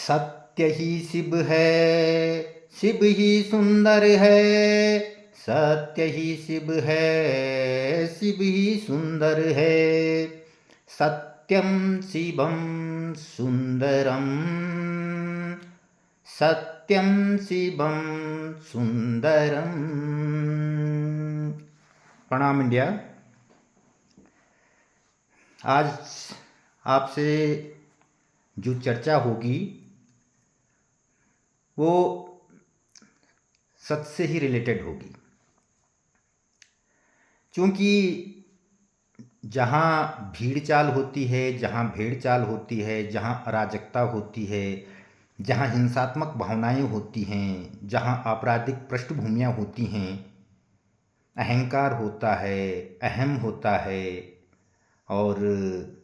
सत्य ही शिव है, शिव ही सुंदर है। सत्य ही शिव है, शिव ही सुंदर है। सत्यम शिवम सुंदरम, सत्यम शिवम सुंदरम। प्रणाम इंडिया। आज आपसे जो चर्चा होगी वो सच से ही रिलेटेड होगी, क्योंकि जहाँ भीड़ चाल होती है, जहाँ भेड़ चाल होती है, जहाँ अराजकता होती है, जहाँ हिंसात्मक भावनाएं होती हैं, जहाँ आपराधिक पृष्ठभूमियाँ होती हैं, अहंकार होता है, अहम होता है और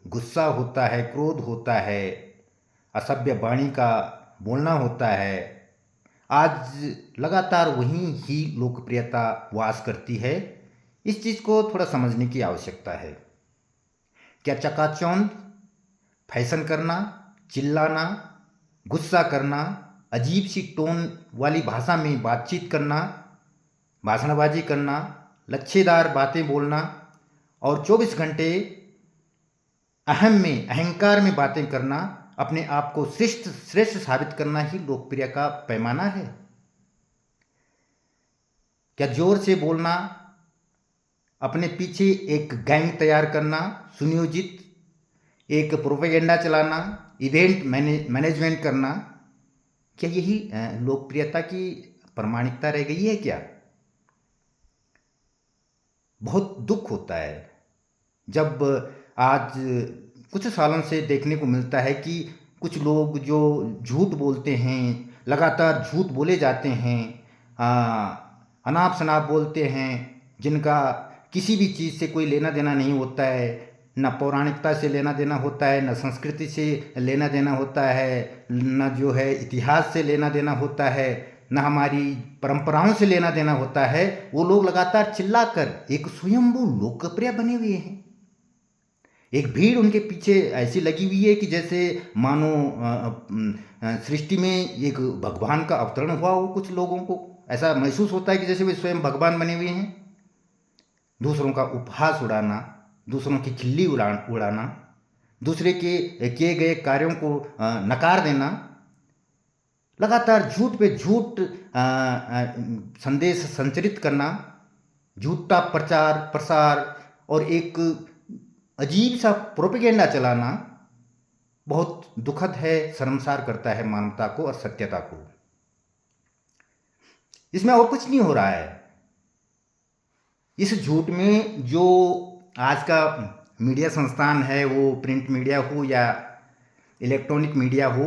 गुस्सा होता है, क्रोध होता है, असभ्य वाणी का बोलना होता है। आज लगातार वहीं ही लोकप्रियता वास करती है। इस चीज़ को थोड़ा समझने की आवश्यकता है। क्या चकाचौंध, फैशन करना, चिल्लाना, गुस्सा करना, अजीब सी टोन वाली भाषा में बातचीत करना, भाषणबाजी करना, लच्छेदार बातें बोलना और 24 घंटे अहम में, अहंकार में बातें करना, अपने आप को श्रेष्ठ श्रेष्ठ साबित करना ही लोकप्रिय का पैमाना है? क्या जोर से बोलना, अपने पीछे एक गैंग तैयार करना, सुनियोजित एक प्रोपेगेंडा चलाना, इवेंट मैनेजमेंट करना, क्या यही लोकप्रियता की प्रामाणिकता रह गई है क्या? बहुत दुख होता है जब आज कुछ सालों से देखने को मिलता है कि कुछ लोग जो झूठ बोलते हैं, लगातार झूठ बोले जाते हैं, अनाप शनाप बोलते हैं, जिनका किसी भी चीज़ से कोई लेना देना नहीं होता है, न पौराणिकता से लेना देना होता है, न संस्कृति से लेना देना होता है, न जो है इतिहास से लेना देना होता है, न हमारी परंपराओं से लेना देना होता है, वो लोग लगातार चिल्लाकर एक स्वयंभू लोकप्रिय बने हुए हैं। एक भीड़ उनके पीछे ऐसी लगी हुई है कि जैसे मानो सृष्टि में एक भगवान का अवतरण हुआ हो। कुछ लोगों को ऐसा महसूस होता है कि जैसे वे स्वयं भगवान बने हुए हैं। दूसरों का उपहास उड़ाना, दूसरों की खिल्ली उड़ाना, दूसरे के किए गए कार्यों को नकार देना, लगातार झूठ पे झूठ संदेश संचरित करना, झूठा प्रचार प्रसार और एक अजीब सा प्रोपेगेंडा चलाना बहुत दुखद है, शर्मसार करता है मानवता को और सत्यता को। इसमें और कुछ नहीं हो रहा है। इस झूठ में जो आज का मीडिया संस्थान है, वो प्रिंट मीडिया हो या इलेक्ट्रॉनिक मीडिया हो,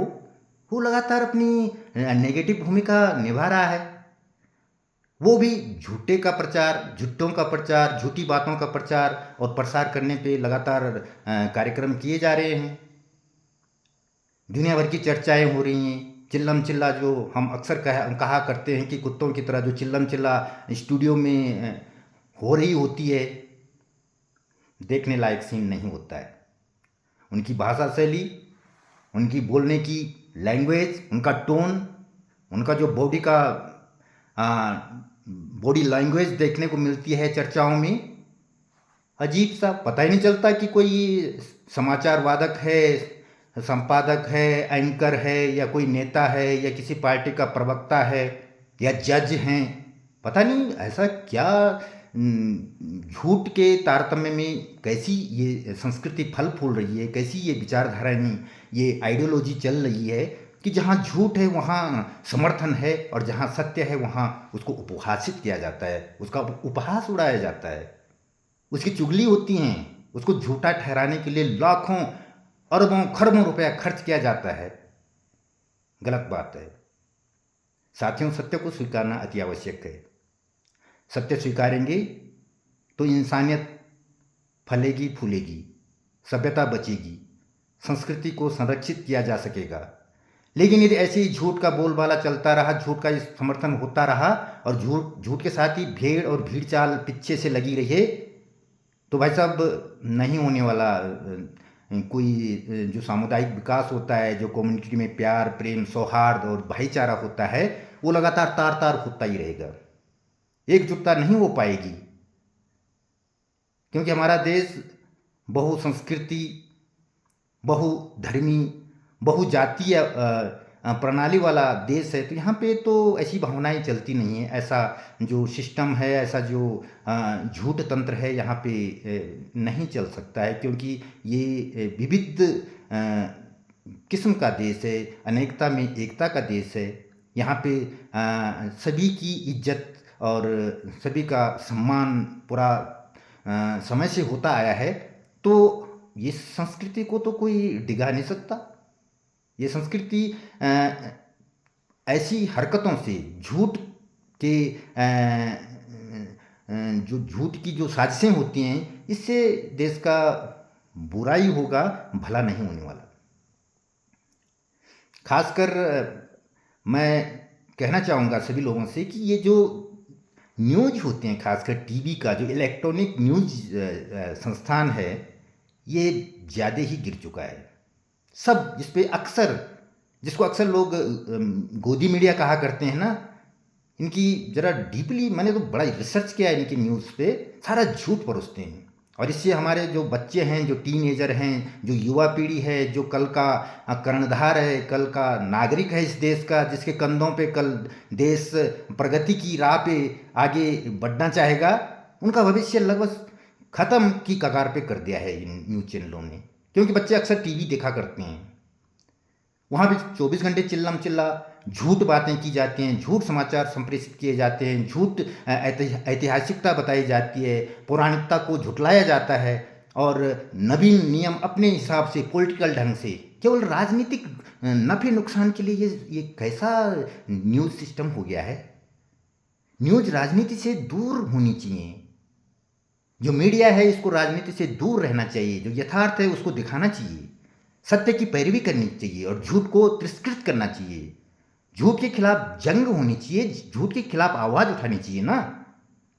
वो लगातार अपनी नेगेटिव भूमिका निभा रहा है। वो भी झूठे का प्रचार, झूठों का प्रचार, झूठी बातों का प्रचार और प्रसार करने पे लगातार कार्यक्रम किए जा रहे हैं। दुनिया भर की चर्चाएं हो रही हैं। चिल्लम चिल्ला, जो हम अक्सर कहा करते हैं कि कुत्तों की तरह जो चिल्लम चिल्ला स्टूडियो में हो रही होती है, देखने लायक सीन नहीं होता है। उनकी भाषा शैली, उनकी बोलने की लैंग्वेज, उनका टोन, उनका जो बॉडी लैंग्वेज देखने को मिलती है चर्चाओं में, अजीब सा, पता ही नहीं चलता कि कोई समाचार वादक है, संपादक है, एंकर है, या कोई नेता है, या किसी पार्टी का प्रवक्ता है, या जज हैं। पता नहीं ऐसा क्या झूठ के तारतम्य में कैसी ये संस्कृति फल फूल रही है, कैसी ये विचारधाराएं, ये आइडियोलॉजी चल रही है कि जहाँ झूठ है वहाँ समर्थन है और जहाँ सत्य है वहाँ उसको उपहासित किया जाता है, उसका उपहास उड़ाया जाता है, उसकी चुगली होती हैं, उसको झूठा ठहराने के लिए लाखों अरबों खरबों रुपया खर्च किया जाता है। गलत बात है साथियों। सत्य को स्वीकारना अति आवश्यक है। सत्य स्वीकारेंगे तो इंसानियत फलेगी फूलेगी, सभ्यता बचेगी, संस्कृति को संरक्षित किया जा सकेगा। लेकिन यदि ऐसे ही झूठ का बोलबाला चलता रहा, झूठ का समर्थन होता रहा और झूठ के साथ ही भेड़ और भीड़ चाल पीछे से लगी रही, तो भाई साहब नहीं होने वाला कोई जो सामुदायिक विकास होता है, जो कम्युनिटी में प्यार, प्रेम, सौहार्द और भाईचारा होता है, वो लगातार तार तार होता ही रहेगा। एकजुटता नहीं हो पाएगी, क्योंकि हमारा देश बहुसंस्कृति, बहुधर्मी, बहुजातीय प्रणाली वाला देश है। तो यहाँ पे तो ऐसी भावनाएं चलती नहीं है। ऐसा जो सिस्टम है, ऐसा जो झूठ तंत्र है यहाँ पे नहीं चल सकता है, क्योंकि ये विविध किस्म का देश है, अनेकता में एकता का देश है। यहाँ पे सभी की इज्जत और सभी का सम्मान पूरा समय से होता आया है। तो ये संस्कृति को तो कोई डिगा नहीं सकता। ये संस्कृति ऐसी हरकतों से, झूठ के जो झूठ की जो साजिशें होती हैं, इससे देश का बुराई होगा, भला नहीं होने वाला। खासकर मैं कहना चाहूँगा सभी लोगों से कि ये जो न्यूज होते हैं, खासकर टीवी का जो इलेक्ट्रॉनिक न्यूज संस्थान है, ये ज़्यादा ही गिर चुका है। सब जिस पे अक्सर, जिसको अक्सर लोग गोदी मीडिया कहा करते हैं ना, इनकी ज़रा डीपली मैंने तो बड़ा रिसर्च किया है इनकी न्यूज़ पे, सारा झूठ परोसते हैं। और इससे हमारे जो बच्चे हैं, जो टीनेजर हैं, जो युवा पीढ़ी है, जो कल का कर्णधार है, कल का नागरिक है इस देश का, जिसके कंधों पे कल देश प्रगति की राह पे आगे बढ़ना चाहेगा, उनका भविष्य लगभग ख़त्म की कगार पे कर दिया है इन न्यूज़ चैनलों ने। क्योंकि बच्चे अक्सर टीवी देखा करते हैं, वहाँ भी 24 घंटे चिल्लम चिल्ला झूठ बातें की जाती हैं, झूठ समाचार संप्रेषित किए जाते हैं, झूठ ऐतिहासिकता बताई जाती है, पौराणिकता को झुटलाया जाता है, और नवीन नियम अपने हिसाब से पॉलिटिकल ढंग से केवल राजनीतिक नफे नुकसान के लिए ये कैसा न्यूज़ सिस्टम हो गया है। न्यूज़ राजनीति से दूर होनी चाहिए। जो मीडिया है इसको राजनीति से दूर रहना चाहिए। जो यथार्थ है उसको दिखाना चाहिए, सत्य की पैरवी करनी चाहिए और झूठ को तिरस्कृत करना चाहिए। झूठ के खिलाफ जंग होनी चाहिए, झूठ के खिलाफ आवाज़ उठानी चाहिए ना।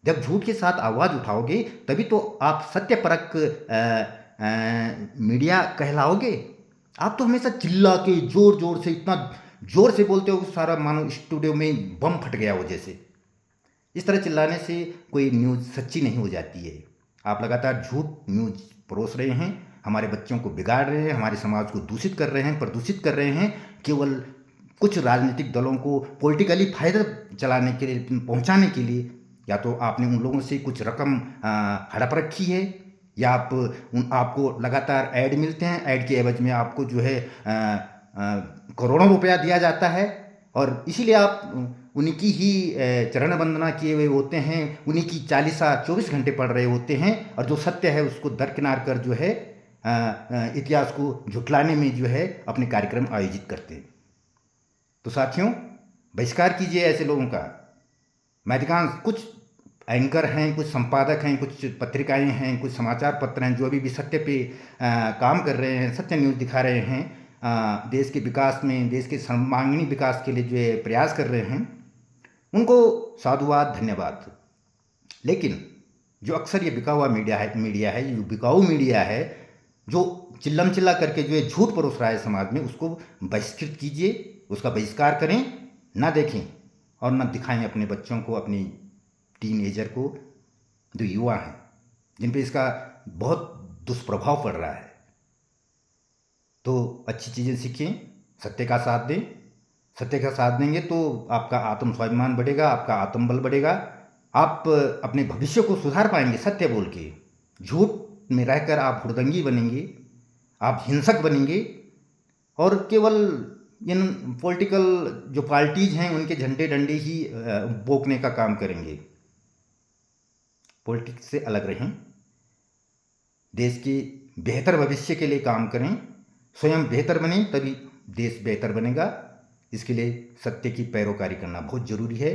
जब झूठ के साथ आवाज़ उठाओगे तभी तो आप सत्यपरक मीडिया कहलाओगे। आप तो हमेशा चिल्ला के जोर जोर से, इतना जोर से बोलते हो सारा मानो स्टूडियो में बम फट गया हो जैसे। इस तरह चिल्लाने से कोई न्यूज़ सच्ची नहीं हो जाती है। आप लगातार झूठ न्यूज़ परोस रहे हैं, हमारे बच्चों को बिगाड़ रहे हैं, हमारे समाज को दूषित कर रहे हैं, प्रदूषित कर रहे हैं, केवल कुछ राजनीतिक दलों को पॉलिटिकली फायदा चलाने के लिए, पहुंचाने के लिए। या तो आपने उन लोगों से कुछ रकम हड़प रखी है, या आपको लगातार ऐड मिलते हैं, ऐड के एवज में आपको जो है करोड़ों रुपया दिया जाता है, और इसीलिए आप उनकी ही चरण वंदना किए हुए होते हैं, उन्हीं की चालीसा 24 घंटे पढ़ रहे होते हैं, और जो सत्य है उसको दरकिनार कर जो है इतिहास को झुटलाने में जो है अपने कार्यक्रम आयोजित करते हैं। तो साथियों, बहिष्कार कीजिए ऐसे लोगों का। मैं अधिकांश कुछ एंकर हैं, कुछ संपादक हैं, कुछ पत्रिकाएं हैं, कुछ समाचार पत्र हैं जो अभी भी सत्य पे काम कर रहे हैं, सत्य न्यूज़ दिखा रहे हैं, देश के विकास में, देश के सर्वांगीण विकास के लिए जो है प्रयास कर रहे हैं, उनको साधुवाद, धन्यवाद। लेकिन जो अक्सर ये बिका हुआ मीडिया है, ये बिकाऊ मीडिया है, जो चिल्लम चिल्ला करके जो है झूठ परोस रहा है समाज में, उसको बहिष्कृत कीजिए, उसका बहिष्कार करें, ना देखें और ना दिखाएं अपने बच्चों को, अपनी टीनएजर को, जो युवा हैं, जिन पे इसका बहुत दुष्प्रभाव पड़ रहा है। तो अच्छी चीज़ें सीखें, सत्य का साथ दें। सत्य का साथ देंगे तो आपका आत्म स्वाभिमान बढ़ेगा, आपका आत्मबल बढ़ेगा, आप अपने भविष्य को सुधार पाएंगे सत्य बोल के। झूठ में रहकर आप हुड़दंगी बनेंगे, आप हिंसक बनेंगे, और केवल इन पॉलिटिकल जो पार्टीज हैं उनके झंडे डंडे ही बोकने का काम करेंगे। पॉलिटिक्स से अलग रहें, देश के बेहतर भविष्य के लिए काम करें, स्वयं बेहतर बने, तभी देश बेहतर बनेगा। इसके लिए सत्य की पैरोकारी करना बहुत ज़रूरी है,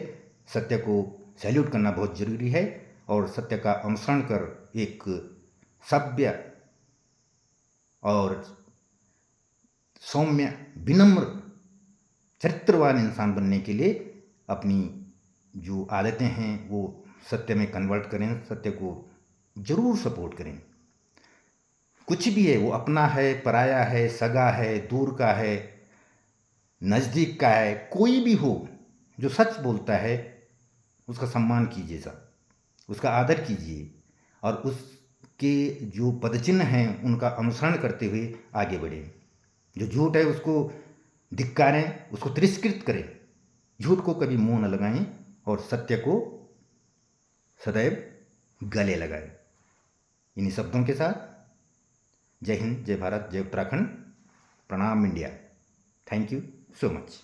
सत्य को सैल्यूट करना बहुत ज़रूरी है, और सत्य का अनुसरण कर एक सभ्य और सौम्य, विनम्र, चरित्रवान इंसान बनने के लिए अपनी जो आदतें हैं वो सत्य में कन्वर्ट करें, सत्य को ज़रूर सपोर्ट करें। कुछ भी है, वो अपना है, पराया है, सगा है, दूर का है, नज़दीक का है, कोई भी हो, जो सच बोलता है उसका सम्मान कीजिए साहब, उसका आदर कीजिए और उसके जो पदचिन्ह हैं उनका अनुसरण करते हुए आगे बढ़ें। जो झूठ है उसको धिक्कारें, उसको तिरस्कृत करें, झूठ को कभी मुंह न लगाएं और सत्य को सदैव गले लगाएं। इन्हीं शब्दों के साथ जय हिंद, जय भारत, जय उत्तराखंड, प्रणाम India. Thank you so much.